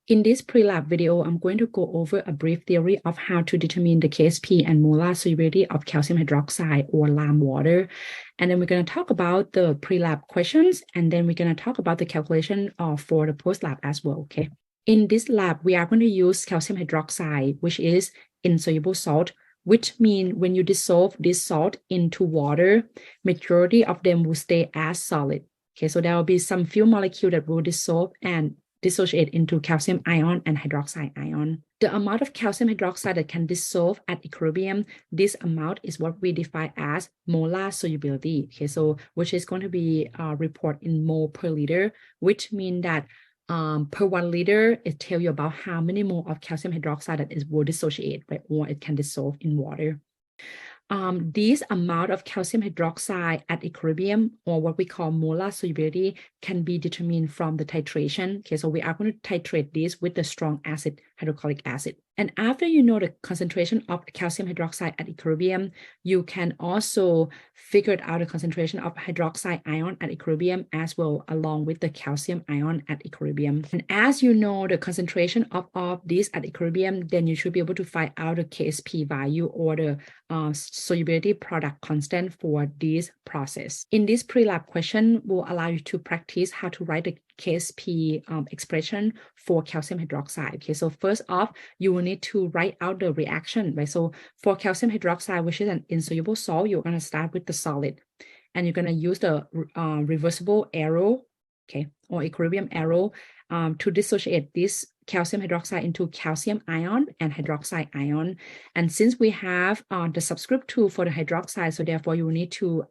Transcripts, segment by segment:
In this pre-lab video, I'm going to go over a brief theory of how to determine the KSP and molar solubility of calcium hydroxide or lime water. And then we're going to talk about the pre-lab questions, and then we're going to talk about the calculation for the post-lab as well, okay? In this lab, we are going to use calcium hydroxide, which is insoluble salt, which means when you dissolve this salt into water, majority of them will stay as solid. Okay, so there will be some few molecules that will dissolve and dissociate into calcium ion and hydroxide ion. The amount of calcium hydroxide that can dissolve at equilibrium, this amount is what we define as molar solubility. Okay, so which is going to be reported in mole per liter, which means that per 1 liter, it tells you about how many mole of calcium hydroxide that will dissociate, right, or it can dissolve in water. This amount of calcium hydroxide at equilibrium, or what we call molar solubility, can be determined from the titration. Okay, so we are going to titrate this with the strong acid, hydrochloric acid. And after you know the concentration of calcium hydroxide at equilibrium, you can also figure out the concentration of hydroxide ion at equilibrium as well, along with the calcium ion at equilibrium. And as you know the concentration of this at equilibrium, then you should be able to find out the KSP value or the solubility product constant for this process. In this pre-lab question will allow you to practice how to write the KSP expression for calcium hydroxide. Okay, so first off, you will need to write out the reaction, right? So for calcium hydroxide, which is an insoluble salt, you're going to start with the solid, and you're going to use the reversible arrow, okay, or equilibrium arrow to dissociate this calcium hydroxide into calcium ion and hydroxide ion. And since we have the subscript 2 for the hydroxide, so therefore you will need to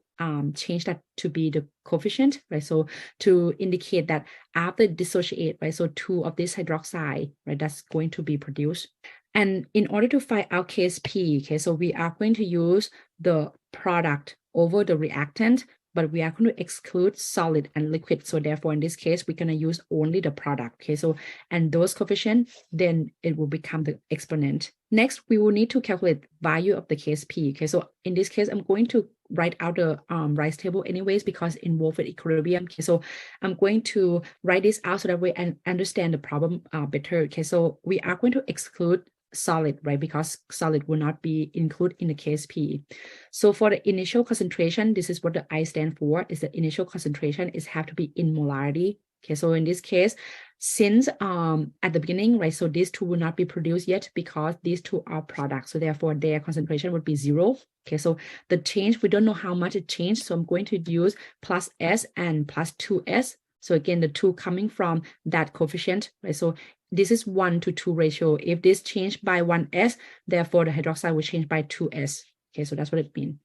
change that to be the coefficient, right? So to indicate that after dissociate, right, so 2 of this hydroxide, right, that's going to be produced. And in order to find out KSP, okay, so we are going to use the product over the reactant, but we are going to exclude solid and liquid. So therefore, in this case, we're going to use only the product. Okay, so, and those coefficient, then it will become the exponent. Next, we will need to calculate value of the KSP. Okay, so in this case, I'm going to write out the rice table anyways, because involved with equilibrium. Okay, so I'm going to write this out so that we understand the problem better. Okay, so we are going to exclude solid, right, because solid will not be included in the KSP. So for the initial concentration, this is what the I stand for, is the initial concentration is have to be in molarity. Okay, so in this case, since at the beginning, right, so these two will not be produced yet because these two are products, so therefore their concentration would be 0. Okay, so the change, we don't know how much it changed, so I'm going to use plus S and plus 2S. So again, the 2 coming from that coefficient, right? So this is 1:2 ratio. If this changed by 1S, therefore the hydroxide will change by 2S. Okay, so that's what it means.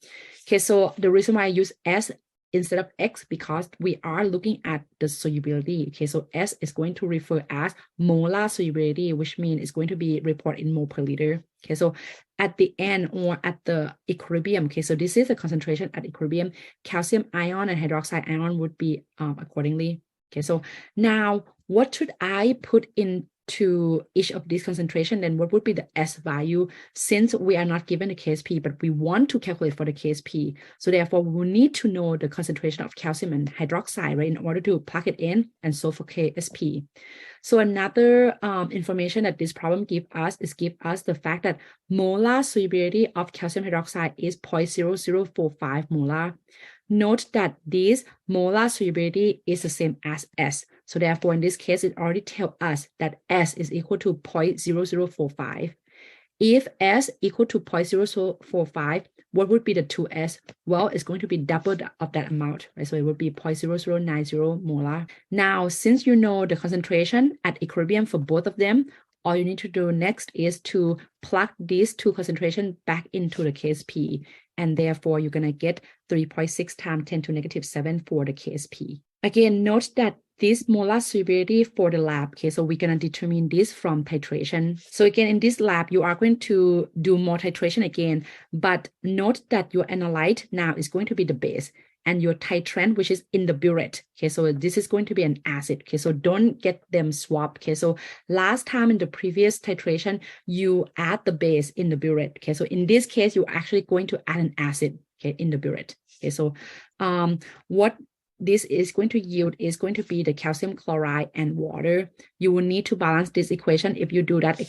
Okay, so the reason why I use S instead of X, because we are looking at the solubility. Okay, so S is going to refer as molar solubility, which means it's going to be reported in mole per liter. Okay, so at the end or at the equilibrium, okay, so this is the concentration at equilibrium, calcium ion and hydroxide ion would be accordingly. Okay, so now what should I put into each of these concentration? Then what would be the S value, since we are not given the KSP, but we want to calculate for the KSP. So therefore, we will need to know the concentration of calcium and hydroxide, right, in order to plug it in and solve for KSP. So another information that this problem gives us the fact that molar solubility of calcium hydroxide is 0.0045 molar. Note that this molar solubility is the same as S. So therefore, in this case, it already tells us that S is equal to 0.0045. If S equal to 0.0045, what would be the 2S? Well, it's going to be double of that amount, right? So it would be 0.0090 molar. Now, since you know the concentration at equilibrium for both of them, all you need to do next is to plug these two concentrations back into the KSP. And therefore, you're going to get 3.6 times 10 to negative 7 for the KSP. Again, note that this molar solubility for the lab, okay, so we're going to determine this from titration. So again, in this lab, you are going to do more titration again, but note that your analyte now is going to be the base, and your titrant, which is in the burette. Okay, so this is going to be an acid. Okay, so don't get them swapped. Okay, so last time in the previous titration, you add the base in the burette. Okay, so in this case, you're actually going to add an acid, okay, in the burette. Okay, so what this is going to yield is going to be the calcium chloride and water. You will need to balance this equation. If you do that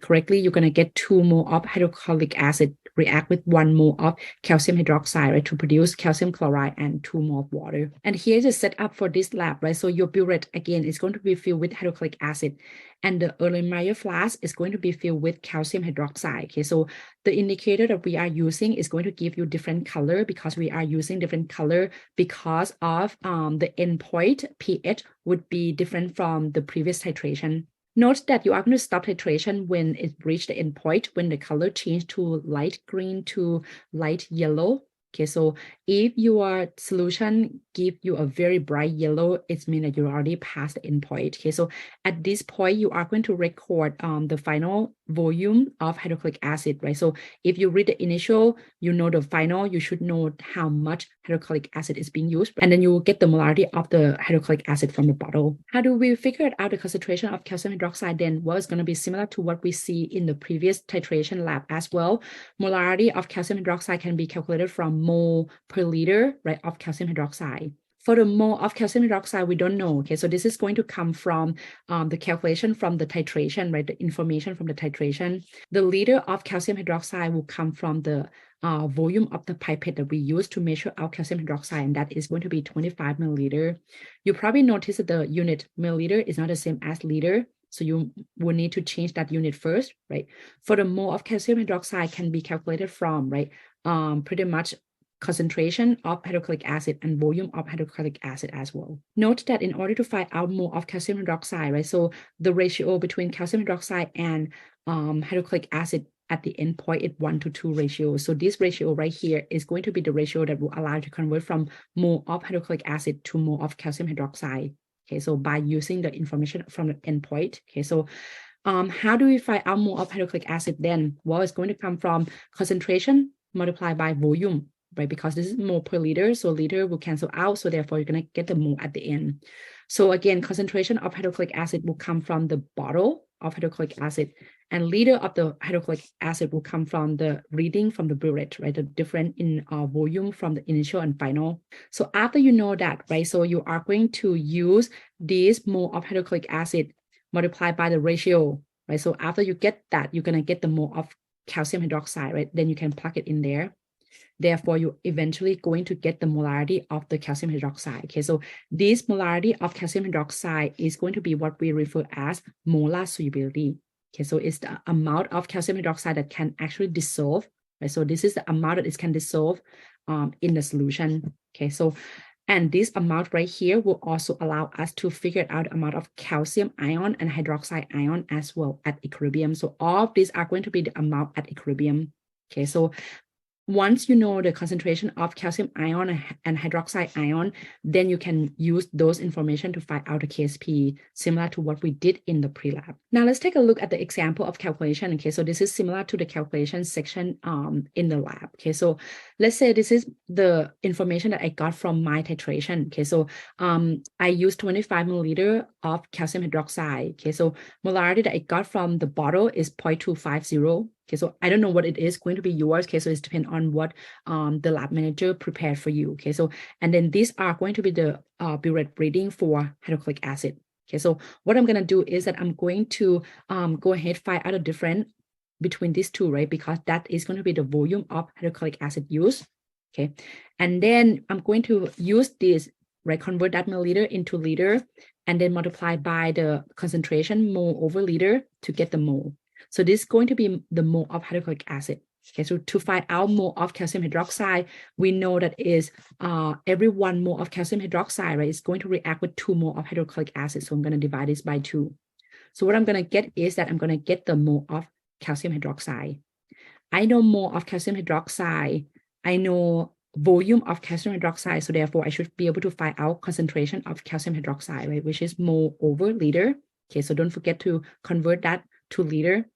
correctly, you're going to get 2 mole of hydrochloric acid react with 1 mole of calcium hydroxide, right, to produce calcium chloride and 2 mole of water. And here's the setup for this lab, right? So your burette, again, is going to be filled with hydrochloric acid, and the Erlenmeyer flask is going to be filled with calcium hydroxide. Okay, so the indicator that we are using is going to give you different color because we are using different color because of the endpoint pH would be different from the previous titration. Note that you are going to stop titration when it reached the endpoint, when the color changed to light green to light yellow. Okay, so if your solution give you a very bright yellow, it means that you already passed the endpoint. Okay, so at this point, you are going to record the final volume of hydrochloric acid, right? So if you read the initial, you know the final, you should know how much hydrochloric acid is being used, and then you will get the molarity of the hydrochloric acid from the bottle. How do we figure out the concentration of calcium hydroxide then? Well, it's going to be similar to what we see in the previous titration lab as well. Molarity of calcium hydroxide can be calculated from mole per liter, right, of calcium hydroxide. For the mole of calcium hydroxide, we don't know. Okay, so this is going to come from the calculation from the titration, right? The information from the titration. The liter of calcium hydroxide will come from the volume of the pipette that we use to measure our calcium hydroxide, and that is going to be 25 milliliter. You probably notice that the unit milliliter is not the same as liter, so you will need to change that unit first, right? For the mole of calcium hydroxide can be calculated from, right, pretty much concentration of hydrochloric acid and volume of hydrochloric acid as well. Note that in order to find out mole of calcium hydroxide, right, so the ratio between calcium hydroxide and hydrochloric acid at the end point is 1:2 ratio. So this ratio right here is going to be the ratio that will allow you to convert from mole of hydrochloric acid to mole of calcium hydroxide. Okay, so by using the information from the endpoint. Okay, so how do we find out mole of hydrochloric acid then? Well, it's going to come from concentration multiplied by volume, right? Because this is mole per liter, so liter will cancel out, so therefore you're going to get the mole at the end. So again, concentration of hydrochloric acid will come from the bottle of hydrochloric acid, and liter of the hydrochloric acid will come from the reading from the burette, right? The difference in volume from the initial and final. So after you know that, right? So you are going to use this mole of hydrochloric acid multiplied by the ratio, right? So after you get that, you're going to get the mole of calcium hydroxide, right? Then you can plug it in there. Therefore, you're eventually going to get the molarity of the calcium hydroxide. Okay, so this molarity of calcium hydroxide is going to be what we refer as molar solubility. Okay, so it's the amount of calcium hydroxide that can actually dissolve, right? So this is the amount that it can dissolve in the solution. Okay, so and this amount right here will also allow us to figure out the amount of calcium ion and hydroxide ion as well at equilibrium. So all of these are going to be the amount at equilibrium. Okay, so once you know the concentration of calcium ion and hydroxide ion, then you can use those information to find out the KSP, similar to what we did in the pre-lab. Now let's take a look at the example of calculation. Okay, so this is similar to the calculation section in the lab. Okay, so let's say this is the information that I got from my titration. Okay, so I used 25 milliliter of calcium hydroxide. Okay, so molarity that I got from the bottle is 0.250. Okay, so I don't know what it is going to be yours. Okay, so it's depend on what the lab manager prepared for you. Okay, so and then these are going to be the burette reading for hydrochloric acid. Okay, so what I'm gonna do is that I'm going to go ahead find out a difference between these two, right? Because that is going to be the volume of hydrochloric acid used. Okay, and then I'm going to use this, right? Convert that milliliter into liter, and then multiply by the concentration mole over liter to get the mole. So this is going to be the mole of hydrochloric acid. Okay, so to find out mole of calcium hydroxide, we know that is every 1 mole of calcium hydroxide, right, is going to react with 2 mole of hydrochloric acid. So I'm going to divide this by 2. So what I'm going to get is that I'm going to get the mole of calcium hydroxide. I know mole of calcium hydroxide. I know volume of calcium hydroxide. So therefore, I should be able to find out concentration of calcium hydroxide, right, which is mole over liter. Okay, so don't forget to convert that to liter.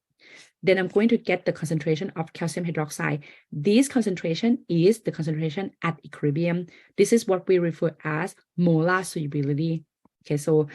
Then I'm going to get the concentration of calcium hydroxide. This concentration is the concentration at equilibrium. This is what we refer as molar solubility. Okay, so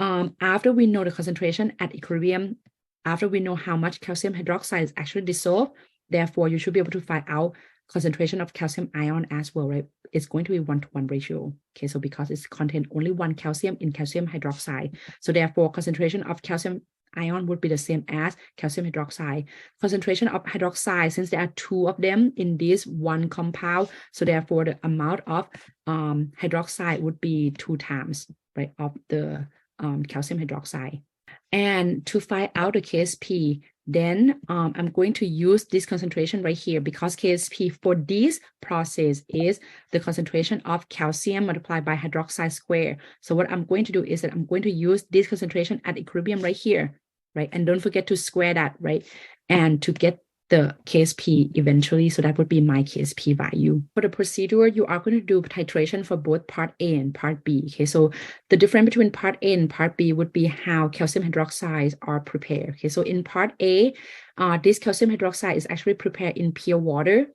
after we know the concentration at equilibrium, after we know how much calcium hydroxide is actually dissolved, therefore you should be able to find out concentration of calcium ion as well, right? It's going to be 1-to-1 ratio. Okay, so because it's contain only one calcium in calcium hydroxide, so therefore concentration of calcium ion would be the same as calcium hydroxide. Concentration of hydroxide, since there are two of them in this one compound, so therefore the amount of hydroxide would be 2 times, right, of the calcium hydroxide. And to find out the KSP, then I'm going to use this concentration right here, because KSP for this process is the concentration of calcium multiplied by hydroxide square. So what I'm going to do is that I'm going to use this concentration at equilibrium right here, right? And don't forget to square that, right? And to get the KSP eventually, so that would be my KSP value. For the procedure, you are going to do titration for both part A and part B. Okay, so the difference between part A and part B would be how calcium hydroxides are prepared. Okay, so in part A, this calcium hydroxide is actually prepared in pure water.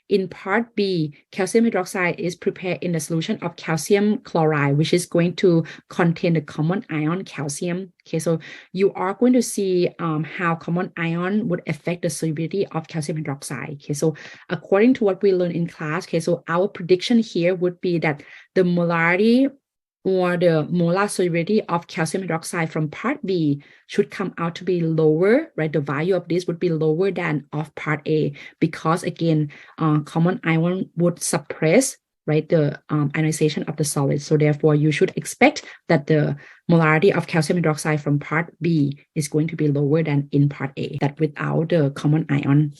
In part B, calcium hydroxide is prepared in a solution of calcium chloride, which is going to contain the common ion calcium. Okay, so you are going to see how common ion would affect the solubility of calcium hydroxide. Okay, so according to what we learned in class, okay, so our prediction here would be that the molarity or the molar solubility of calcium hydroxide from part B should come out to be lower, right? The value of this would be lower than of part A, because again, common ion would suppress, right, the ionization of the solid. So therefore, you should expect that the molarity of calcium hydroxide from part B is going to be lower than in part A, that without the common ion.